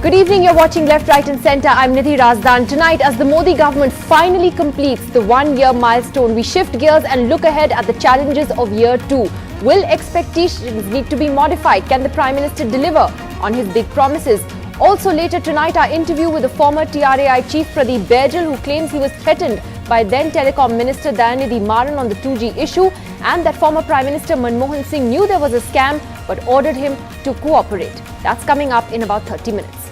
Good evening, you're watching Left, Right and Centre. I'm Nidhi Razdan. Tonight, as the Modi government finally completes the one-year milestone, we shift gears and look ahead at the challenges of year 2. Will expectations need to be modified? Can the Prime Minister deliver on his big promises? Also later tonight, our interview with the former TRAI chief Pradeep Baijal, who claims he was threatened by then Telecom Minister Dayanidhi Maran on the 2G issue, and that former Prime Minister Manmohan Singh knew there was a scam but ordered him to cooperate. That's coming up in about 30 minutes.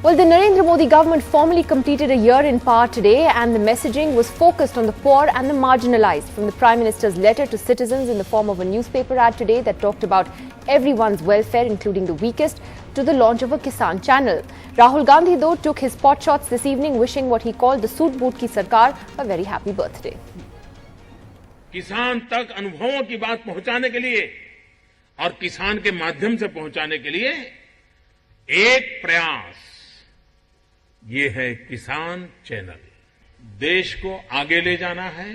Well, the Narendra Modi government formally completed a year in power today, and the messaging was focused on the poor and the marginalized. From the Prime Minister's letter to citizens in the form of a newspaper ad today that talked about everyone's welfare, including the weakest, to the launch of a Kisan channel. Rahul Gandhi, though, took his pot shots this evening, wishing what he called the Soot Boot Ki Sarkar a very happy birthday. किसान तक अनुभवों की बात पहुंचाने के लिए और किसान के माध्यम से पहुंचाने के लिए एक प्रयास, ये है किसान चैनल। देश को आगे ले जाना है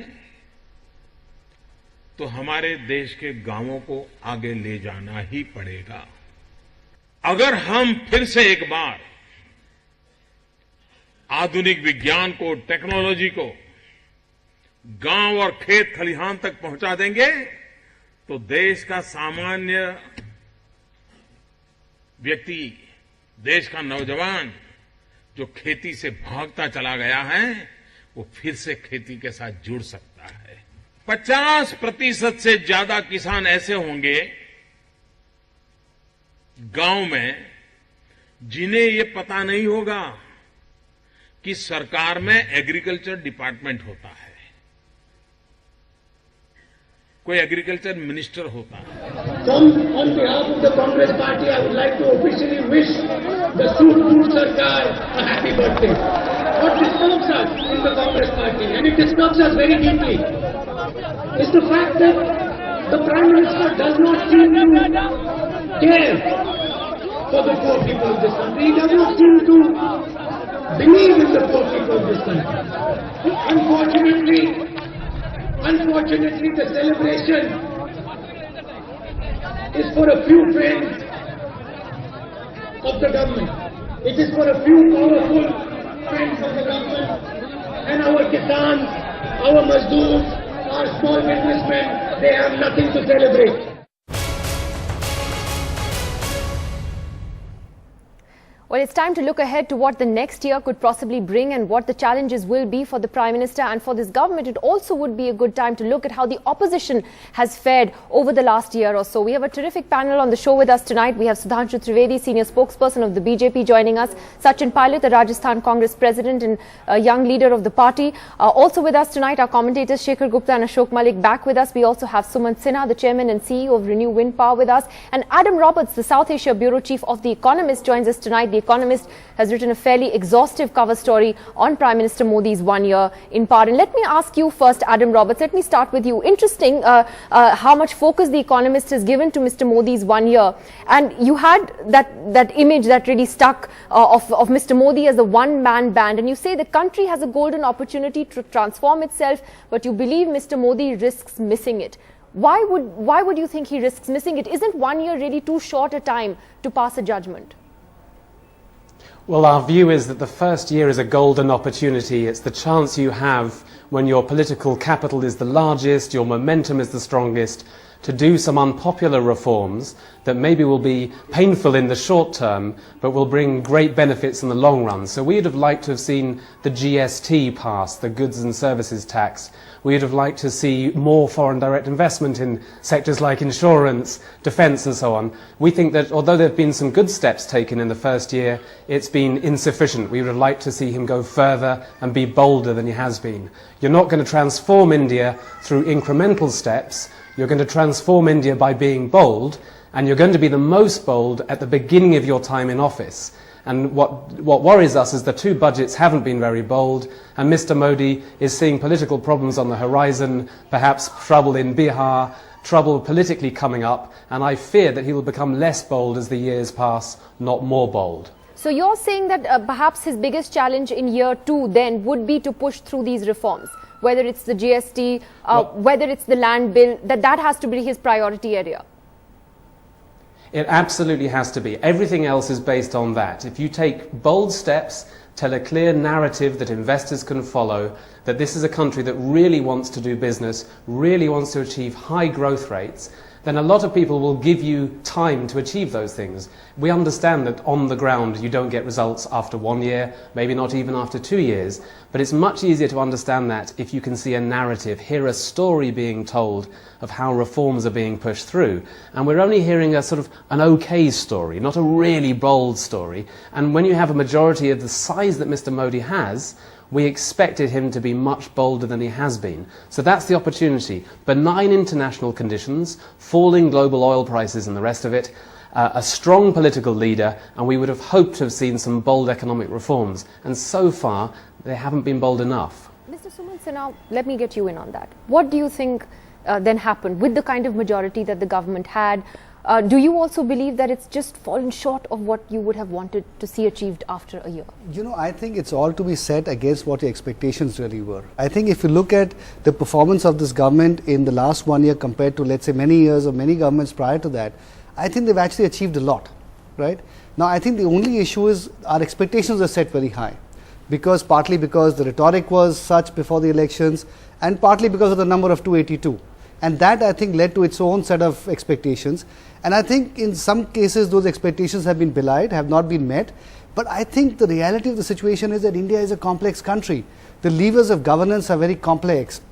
तो हमारे देश के गांवों को आगे ले जाना ही पड़ेगा। अगर हम फिर से एक बार आधुनिक विज्ञान को, टेक्नोलॉजी को गांव और खेत खलिहान तक पहुंचा देंगे तो देश का सामान्य व्यक्ति, देश का नौजवान जो खेती से भागता चला गया है, वो फिर से खेती के साथ जुड़ सकता है। 50% से ज्यादा किसान ऐसे होंगे गांव में जिन्हें ये पता नहीं होगा कि सरकार में एग्रीकल्चर डिपार्टमेंट होता है, कोई एग्रीकल्चर मिनिस्टर होता है। On behalf of the Congress Party, I would like to officially wish the Soot Boot Sarkar a happy birthday. What disturbs us in the Congress Party, and it disturbs us very deeply, is the fact that the Prime Minister does not seem to care for the poor people of this country. He does not seem to believe in the poor people of this country. Unfortunately, the celebration is for a few friends of the government. It is for a few powerful friends of the government, and our kisans, our mazdoors, our small businessmen, they have nothing to celebrate. Well, it's time to look ahead to what the next year could possibly bring and what the challenges will be for the Prime Minister and for this government. It also would be a good time to look at how the opposition has fared over the last year or so. We have a terrific panel on the show with us tonight. We have Sudhanshu Trivedi, senior spokesperson of the BJP, joining us. Sachin Pilot, the Rajasthan Congress president and a young leader of the party. Also with us tonight, our commentators Shekhar Gupta and Ashok Malik back with us. We also have Sumant Sinha, the chairman and CEO of Renew Wind Power, with us. And Adam Roberts, the South Asia bureau chief of The Economist, joins us tonight. The Economist has written a fairly exhaustive cover story on Prime Minister Modi's 1 year in power. And let me ask you first, Adam Roberts, let me start with you. Interesting how much focus The Economist has given to Mr. Modi's 1 year. And you had that image that really stuck of Mr. Modi as a one-man band. And you say the country has a golden opportunity to transform itself, but you believe Mr. Modi risks missing it. Why would you think he risks missing it? Isn't 1 year really too short a time to pass a judgment? Well, our view is that the first year is a golden opportunity. It's the chance you have when your political capital is the largest, your momentum is the strongest, to do some unpopular reforms that maybe will be painful in the short term, but will bring great benefits in the long run. So we'd have liked to have seen the GST passed, the goods and services tax. We'd have liked to see more foreign direct investment in sectors like insurance, defence and so on. We think that although there have been some good steps taken in the first year, it's been insufficient. We would have liked to see him go further and be bolder than he has been. You're not going to transform India through incremental steps. You're going to transform India by being bold, and you're going to be the most bold at the beginning of your time in office. And what worries us is the two budgets haven't been very bold, and Mr. Modi is seeing political problems on the horizon, perhaps trouble in Bihar, trouble politically coming up, and I fear that he will become less bold as the years pass, not more bold. So you're saying that perhaps his biggest challenge in year 2 then would be to push through these reforms, whether it's the GST, whether it's the land bill, that has to be his priority area. It absolutely has to be. Everything else is based on that. If you take bold steps, tell a clear narrative that investors can follow, that this is a country that really wants to do business, really wants to achieve high growth rates, then a lot of people will give you time to achieve those things. We understand that on the ground you don't get results after 1 year, maybe not even after 2 years, but it's much easier to understand that if you can see a narrative, hear a story being told of how reforms are being pushed through. And we're only hearing a sort of an okay story, not a really bold story. And when you have a majority of the size that Mr. Modi has, we expected him to be much bolder than he has been. So that's the opportunity. Benign international conditions, falling global oil prices and the rest of it, a strong political leader, and we would have hoped to have seen some bold economic reforms. And so far, they haven't been bold enough. Mr. Suman Sinha, let me get you in on that. What do you think then happened with the kind of majority that the government had? Do you also believe that it's just fallen short of what you would have wanted to see achieved after a year? You know, I think it's all to be set against what your expectations really were. I think if you look at the performance of this government in the last 1 year compared to, let's say, many years or many governments prior to that, I think they've actually achieved a lot, right? Now, I think the only issue is our expectations are set very high, partly because the rhetoric was such before the elections, and partly because of the number of 282. And that, I think, led to its own set of expectations. And I think in some cases those expectations have been belied, have not been met. But I think the reality of the situation is that India is a complex country. The levers of governance are very complex.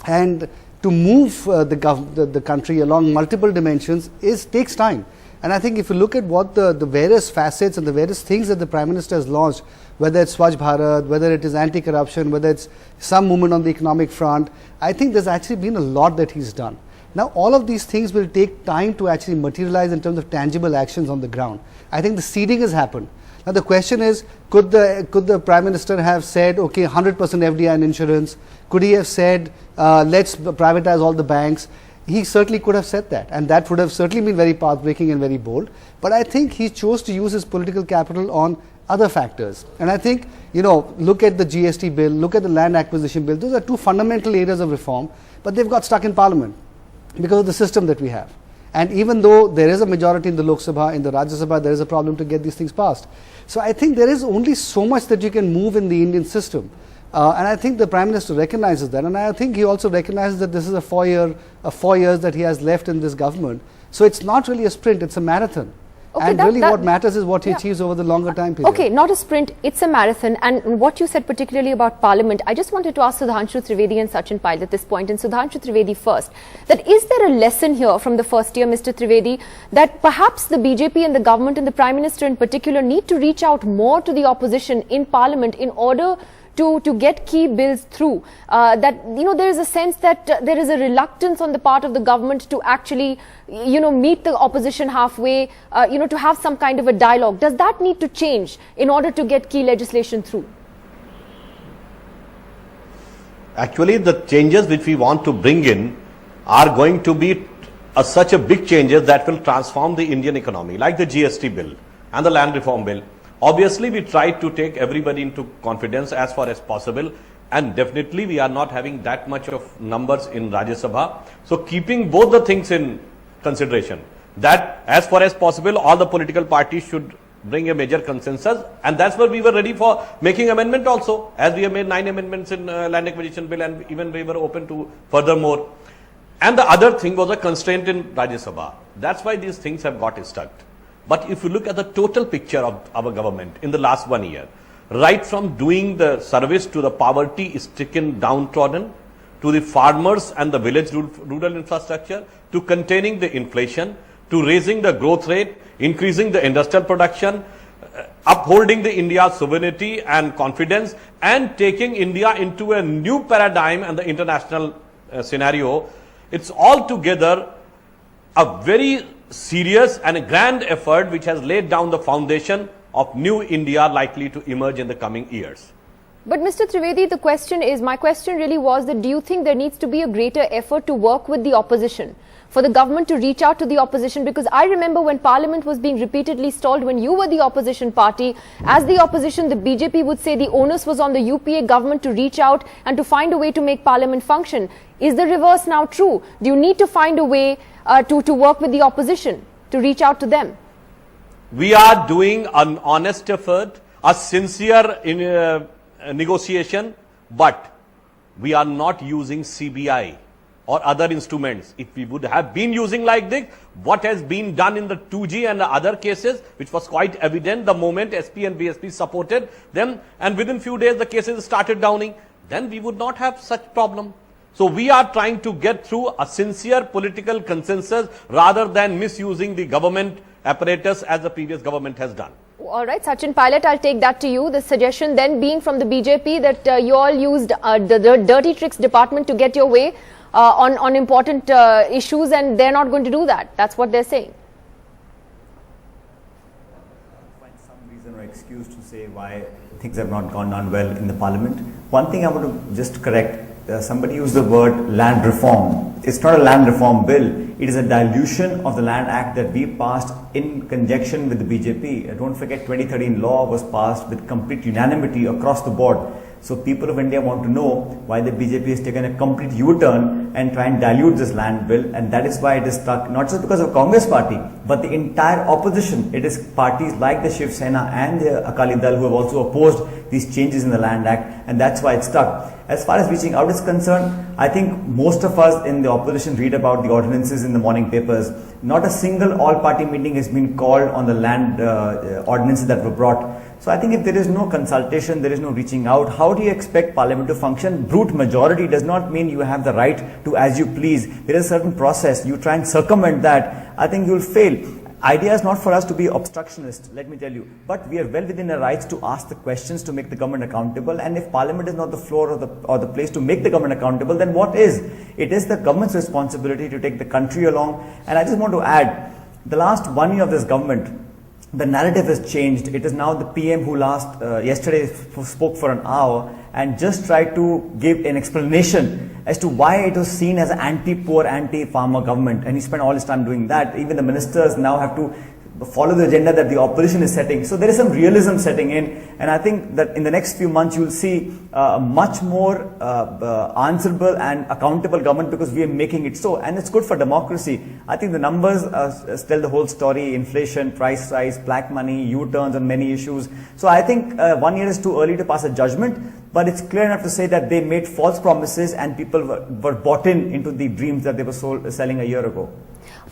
And to move the country along multiple dimensions takes time. And I think if you look at what the various facets and the various things that the Prime Minister has launched, whether it's Swachh Bharat, whether it is anti-corruption, whether it's some movement on the economic front, I think there's actually been a lot that he's done. Now, all of these things will take time to actually materialize in terms of tangible actions on the ground. I think the seeding has happened. Now, the question is, could the Prime Minister have said, okay, 100% FDI and insurance? Could he have said, let's privatize all the banks? He certainly could have said that, and that would have certainly been very path-breaking and very bold. But I think he chose to use his political capital on other factors. And I think, look at the GST bill, look at the land acquisition bill. Those are two fundamental areas of reform, but they've got stuck in Parliament because of the system that we have. And even though there is a majority in the Lok Sabha, in the Rajya Sabha, there is a problem to get these things passed. So I think there is only so much that you can move in the Indian system. And I think the Prime Minister recognizes that, and I think he also recognizes that this is a 4 years that he has left in this government. So it's not really a sprint, it's a marathon. Okay, and really what matters is what he achieves over the longer time period. Okay, not a sprint, it's a marathon. And what you said particularly about Parliament, I just wanted to ask Sudhanshu Trivedi and Sachin Pail at this point, and Sudhanshu Trivedi first, that is there a lesson here from the first year, Mr. Trivedi, that perhaps the BJP and the government and the Prime Minister in particular need to reach out more to the opposition in Parliament in order to get key bills through, that there is a sense that there is a reluctance on the part of the government to actually meet the opposition halfway, to have some kind of a dialogue. Does that need to change in order to get key legislation through? Actually, the changes which we want to bring in are going to be such a big changes that will transform the Indian economy, like the GST bill and the land reform bill. Obviously, we try to take everybody into confidence as far as possible, and definitely we are not having that much of numbers in Rajya Sabha. So keeping both the things in consideration, that as far as possible all the political parties should bring a major consensus, and that's where we were ready for making amendment also, as we have made 9 amendments in land acquisition bill, and even we were open to furthermore. And the other thing was a constraint in Rajya Sabha. That's why these things have got stuck. But if you look at the total picture of our government in the last 1 year, right from doing the service to the poverty-stricken downtrodden, to the farmers and the village rural infrastructure, to containing the inflation, to raising the growth rate, increasing the industrial production, upholding the India's sovereignty and confidence, and taking India into a new paradigm and the international scenario, it's altogether a very serious and a grand effort which has laid down the foundation of new India likely to emerge in the coming years. But Mr. Trivedi, my question really was that do you think there needs to be a greater effort to work with the opposition, for the government to reach out to the opposition? Because I remember when Parliament was being repeatedly stalled, when you were the opposition party, as the opposition, the BJP would say the onus was on the UPA government to reach out and to find a way to make Parliament function. Is the reverse now true? Do you need to find a way to work with the opposition to reach out to them? We are doing an honest effort, a sincere negotiation, but we are not using CBI or other instruments. If we would have been using like this, what has been done in the 2G and the other cases, which was quite evident the moment SP and BSP supported them, and within few days the cases started downing, then we would not have such problem. So we are trying to get through a sincere political consensus rather than misusing the government apparatus as the previous government has done. All right, Sachin Pilot, I'll take that to you. The suggestion then being from the BJP that you all used the dirty tricks department to get your way on important issues, and they're not going to do that. That's what they're saying. Find some reason or excuse to say why things have not gone on well in the parliament. One thing I want to just correct. Somebody used the word land reform. It's not a land reform bill. It is a dilution of the Land Act that we passed in conjunction with the BJP. Don't forget, 2013 law was passed with complete unanimity across the board. So people of India want to know why the BJP has taken a complete U-turn and try and dilute this land bill, and that is why it is stuck, not just because of Congress party, but the entire opposition. It is parties like the Shiv Sena and the Akali Dal who have also opposed these changes in the Land Act, and that's why it's stuck. As far as reaching out is concerned, I think most of us in the opposition read about the ordinances in the morning papers. Not a single all-party meeting has been called on the land ordinances that were brought. So I think if there is no consultation, there is no reaching out, how do you expect Parliament to function? Brute majority does not mean you have the right to as you please. There is a certain process. You try and circumvent that, I think you will fail. Idea is not for us to be obstructionist, let me tell you, but we are well within our rights to ask the questions to make the government accountable, and if Parliament is not the floor or the place to make the government accountable, then what is? It is the government's responsibility to take the country along. And I just want to add, the last 1 year of this government, the narrative has changed. It is now the PM who yesterday spoke for an hour and just tried to give an explanation as to why it was seen as an anti-poor, anti-farmer government, and he spent all his time doing that. Even the ministers now have to follow the agenda that the opposition is setting. So there is some realism setting in, and I think that in the next few months you will see a much more answerable and accountable government, because we are making it so, and it's good for democracy. I think the numbers tell the whole story: inflation, price rise, black money, U-turns on many issues. So I think 1 year is too early to pass a judgment, but it's clear enough to say that they made false promises and people were bought into the dreams that they were selling a year ago.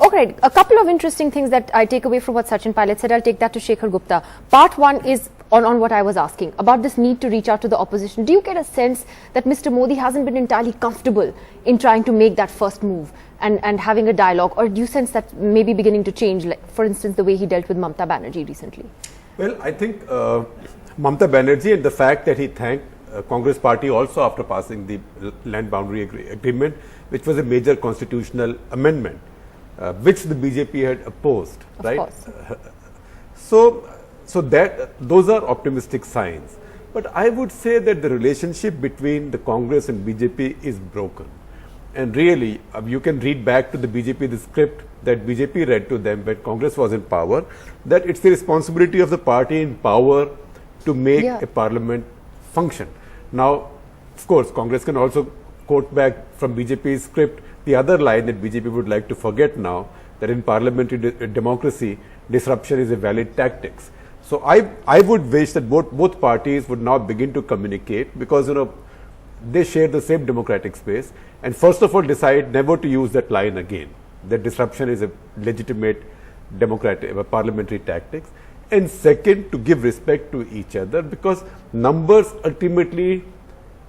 Okay, a couple of interesting things that I take away from what Sachin Pilot said. I'll take that to Shekhar Gupta. Part one is on what I was asking about this need to reach out to the opposition. Do you get a sense that Mr. Modi hasn't been entirely comfortable in trying to make that first move and having a dialogue, or do you sense that maybe beginning to change, like, for instance, the way he dealt with Mamata Banerjee recently? Well, I think Mamata Banerjee, and the fact that he thanked Congress party also after passing the land boundary agreement, which was a major constitutional amendment, which the BJP had opposed, of right? Course. So that those are optimistic signs. But I would say that the relationship between the Congress and BJP is broken. And really, you can read back to the BJP the script that BJP read to them when Congress was in power, that it's the responsibility of the party in power to make a parliament function. Now, of course, Congress can also quote back from BJP's script the other line that BJP would like to forget now, that in parliamentary democracy, disruption is a valid tactics. So I would wish that both parties would now begin to communicate, because they share the same democratic space, and first of all decide never to use that line again, that disruption is a legitimate democratic parliamentary tactics, and second, to give respect to each other, because numbers ultimately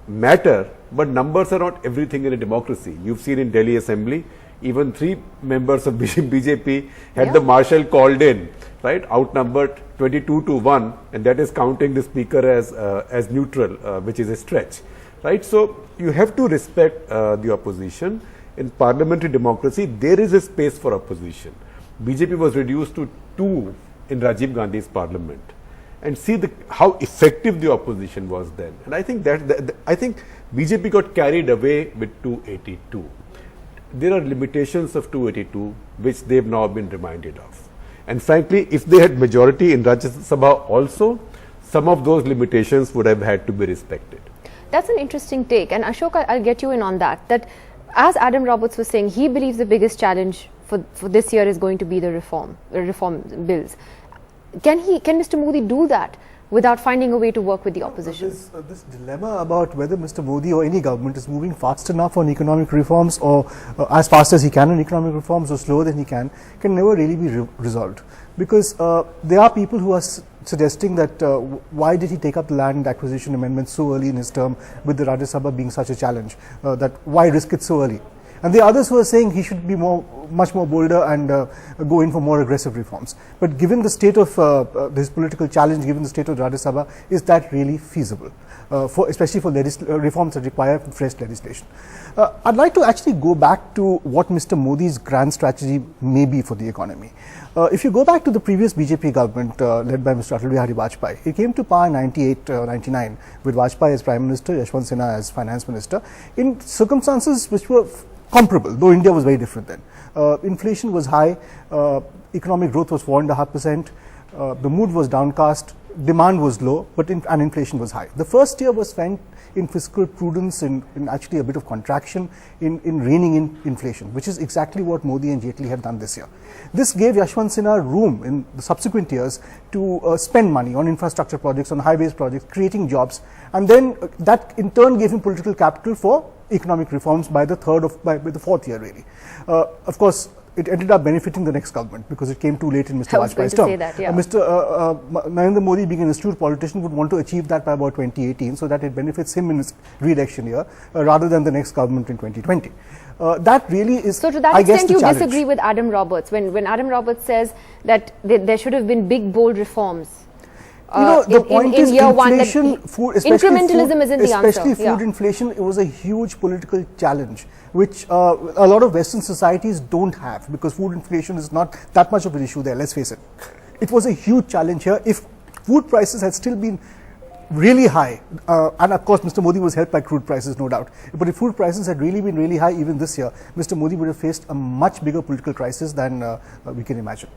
matter, but numbers are not everything in a democracy. You've seen in Delhi Assembly, even 3 members of BJP had the marshal called in, right, outnumbered 22-1, and that is counting the speaker as neutral, which is a stretch, right? So you have to respect the opposition. In parliamentary democracy, there is a space for opposition. BJP was reduced to 2 in Rajiv Gandhi's parliament, and see how effective the opposition was then. And I think I think BJP got carried away with 282. There are limitations of 282 which they've now been reminded of. And frankly, if they had majority in Rajya Sabha also, some of those limitations would have had to be respected. That's an interesting take, and Ashok, I'll get you in on that. That, as Adam Roberts was saying, he believes the biggest challenge for this year is going to be the reform bills. Can Mr. Modi do that without finding a way to work with the opposition? This dilemma about whether Mr. Modi or any government is moving fast enough on economic reforms, or as fast as he can on economic reforms, or slower than he can never really be resolved. Because there are people who are suggesting that why did he take up the land acquisition amendment so early in his term, with the Rajya Sabha being such a challenge, that why risk it so early? And there are others who are saying he should be much more bolder and go in for more aggressive reforms. But given the state of this political challenge, given the state of Rajya Sabha, is that really feasible? Especially for reforms that require fresh legislation. I'd like to actually go back to what Mr. Modi's grand strategy may be for the economy. If you go back to the previous BJP government led by Mr. Atal Bihari Vajpayee, he came to power in 98-99 with Vajpayee as Prime Minister, Yashwant Sinha as Finance Minister, in circumstances which were comparable, though India was very different then. Inflation was high, economic growth was 4.5%, the mood was downcast, demand was low, and inflation was high. The first year was spent in fiscal prudence, in actually a bit of contraction, in reining in inflation, which is exactly what Modi and Jaitley have done this year. This gave Yashwant Sinha room in the subsequent years to spend money on infrastructure projects, on highways projects, creating jobs, and then that in turn gave him political capital for economic reforms by the fourth year really. Of course, it ended up benefiting the next government because it came too late in Mr. Vajpayee's term. Mr. Narendra Modi, being an astute politician, would want to achieve that by about 2018 so that it benefits him in his re-election year rather than the next government in 2020. That really is, so to that extent, you disagree with Adam Roberts when Adam Roberts says that there should have been big, bold reforms. The point is inflation, incrementalism isn't the answer. Especially food inflation, it was a huge political challenge, which a lot of Western societies don't have, because food inflation is not that much of an issue there, let's face it. It was a huge challenge here. If food prices had still been really high, and of course Mr. Modi was helped by crude prices, no doubt, but if food prices had really been really high even this year, Mr. Modi would have faced a much bigger political crisis than we can imagine.